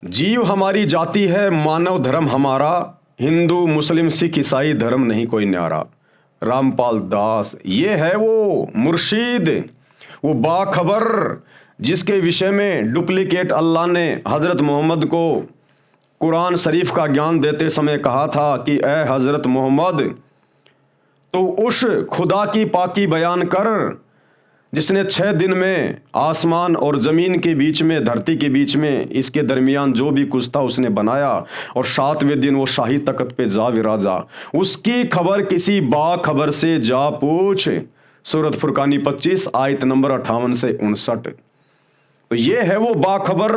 जीव हमारी जाति है, मानव धर्म हमारा, हिंदू मुस्लिम सिख ईसाई धर्म नहीं कोई न्यारा। रामपाल दास ये है वो मुर्शीद, वो बाखबर जिसके विषय में डुप्लीकेट अल्लाह ने हज़रत मोहम्मद को कुरान शरीफ का ज्ञान देते समय कहा था कि ए हज़रत मोहम्मद, तो उस खुदा की पाकी बयान कर जिसने 6 दिन में आसमान और ज़मीन के बीच में, धरती के बीच में, इसके दरमियान जो भी कुछ था उसने बनाया, और 7वें दिन वो शाही तख्त पे जा विराजा। उसकी खबर किसी बाखबर से जा पूछ। सूरत फुरकानी 25 आयत नंबर 58 से 59। तो ये है वो बाखबर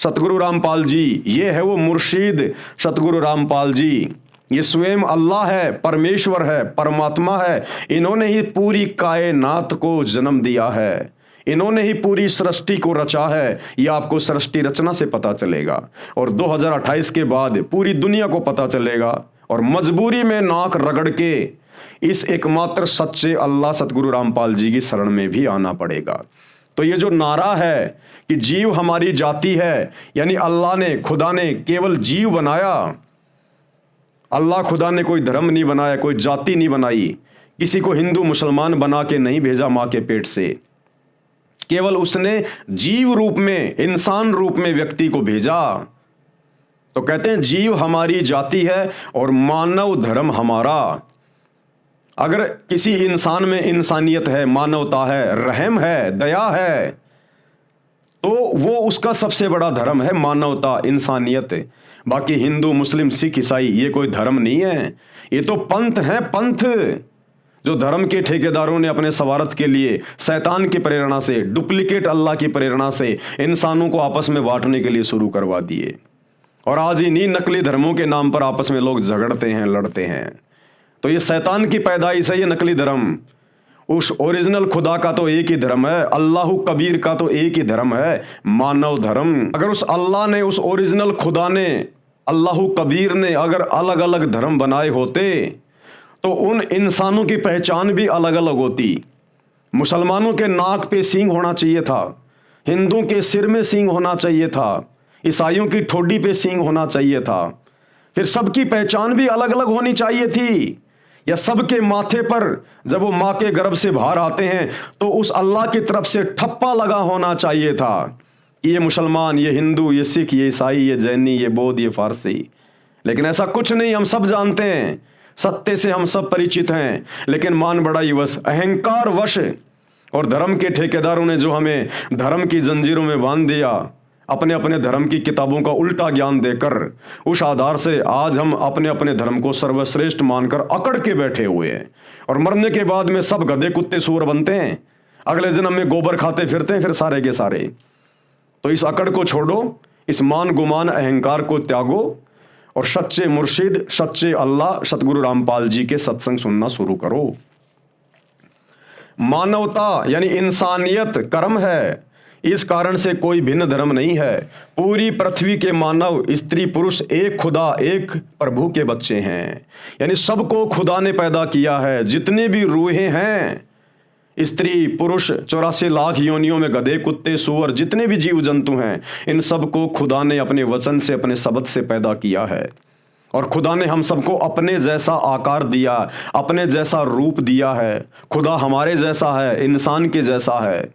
सतगुरु रामपाल जी, ये है वो मुर्शीद सतगुरु रामपाल जी। ये स्वयं अल्लाह है, परमेश्वर है, परमात्मा है। इन्होंने ही पूरी कायनात को जन्म दिया है, इन्होंने ही पूरी सृष्टि को रचा है। ये आपको सृष्टि रचना से पता चलेगा, और 2028 के बाद पूरी दुनिया को पता चलेगा। और मजबूरी में नाक रगड़ के इस एकमात्र सच्चे अल्लाह सतगुरु रामपाल जी की शरण में भी आना पड़ेगा। तो ये जो नारा है कि जीव हमारी जाति है, यानी अल्लाह ने, खुदा ने केवल जीव बनाया। अल्लाह खुदा ने कोई धर्म नहीं बनाया, कोई जाति नहीं बनाई, किसी को हिंदू मुसलमान बना के नहीं भेजा माँ के पेट से। केवल उसने जीव रूप में, इंसान रूप में व्यक्ति को भेजा। तो कहते हैं जीव हमारी जाति है और मानव धर्म हमारा। अगर किसी इंसान में इंसानियत है, मानवता है, रहम है, दया है, तो वो उसका सबसे बड़ा धर्म है, मानवता, इंसानियत। बाकी हिंदू मुस्लिम सिख ईसाई ये कोई धर्म नहीं है, ये तो पंथ है, पंथ जो धर्म के ठेकेदारों ने अपने स्वार्थ के लिए शैतान की प्रेरणा से, डुप्लीकेट अल्लाह की प्रेरणा से इंसानों को आपस में बांटने के लिए शुरू करवा दिए। और आज इन्हीं नकली धर्मों के नाम पर आपस में लोग झगड़ते हैं, लड़ते हैं। तो ये शैतान की पैदाइश है, ये नकली धर्म। उस ओरिजिनल खुदा का तो एक ही धर्म है, अल्लाह कबीर का तो एक ही धर्म है, मानव धर्म। अगर उस अल्लाह ने, उस ओरिजिनल खुदा ने, अल्लाह कबीर ने अगर अलग अलग धर्म बनाए होते तो उन इंसानों की पहचान भी अलग अलग होती। मुसलमानों के नाक पे सींग होना चाहिए था, हिंदुओं के सिर में सींग होना चाहिए था, ईसाइयों की ठोडी पे सींग होना चाहिए था। फिर सबकी पहचान भी अलग अलग होनी चाहिए थी। या सबके माथे पर जब वो माँ के गर्भ से बाहर आते हैं तो उस अल्लाह की तरफ से ठप्पा लगा होना चाहिए था कि ये मुसलमान, ये हिंदू, ये सिख, ये ईसाई, ये जैनी, ये बौद्ध, ये फारसी। लेकिन ऐसा कुछ नहीं। हम सब जानते हैं, सत्य से हम सब परिचित हैं, लेकिन मान बढ़ाई वश, अहंकार वश और धर्म के ठेकेदारों ने जो हमें धर्म की जंजीरों में बांध दिया, अपने अपने धर्म की किताबों का उल्टा ज्ञान देकर, उस आधार से आज हम अपने अपने धर्म को सर्वश्रेष्ठ मानकर अकड़ के बैठे हुए हैं। और मरने के बाद में सब गधे कुत्ते सूअर बनते हैं, अगले जन्म में गोबर खाते फिरते हैं फिर सारे के सारे। तो इस अकड़ को छोड़ो, इस मान गुमान अहंकार को त्यागो और सच्चे मुर्शिद, सच्चे अल्लाह सतगुरु रामपाल जी के सत्संग सुनना शुरू करो। मानवता यानी इंसानियत कर्म है, इस कारण से कोई भिन्न धर्म नहीं है। पूरी पृथ्वी के मानव, स्त्री पुरुष एक खुदा, एक प्रभु के बच्चे हैं। यानी सबको खुदा ने पैदा किया है। जितने भी रूहें हैं, स्त्री पुरुष, 84 लाख योनियों में गधे कुत्ते सूअर, जितने भी जीव जंतु हैं, इन सबको खुदा ने अपने वचन से, अपने शब्द से पैदा किया है। और खुदा ने हम सबको अपने जैसा आकार दिया, अपने जैसा रूप दिया है। खुदा हमारे जैसा है, इंसान के जैसा है।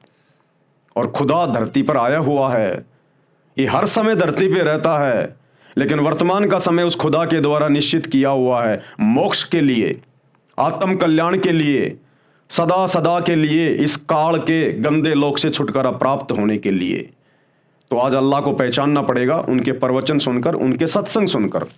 और खुदा धरती पर आया हुआ है, ये हर समय धरती पे रहता है, लेकिन वर्तमान का समय उस खुदा के द्वारा निश्चित किया हुआ है मोक्ष के लिए, आत्म कल्याण के लिए, सदा सदा के लिए, इस काल के गंदे लोक से छुटकारा प्राप्त होने के लिए। तो आज अल्लाह को पहचानना पड़ेगा उनके प्रवचन सुनकर, उनके सत्संग सुनकर।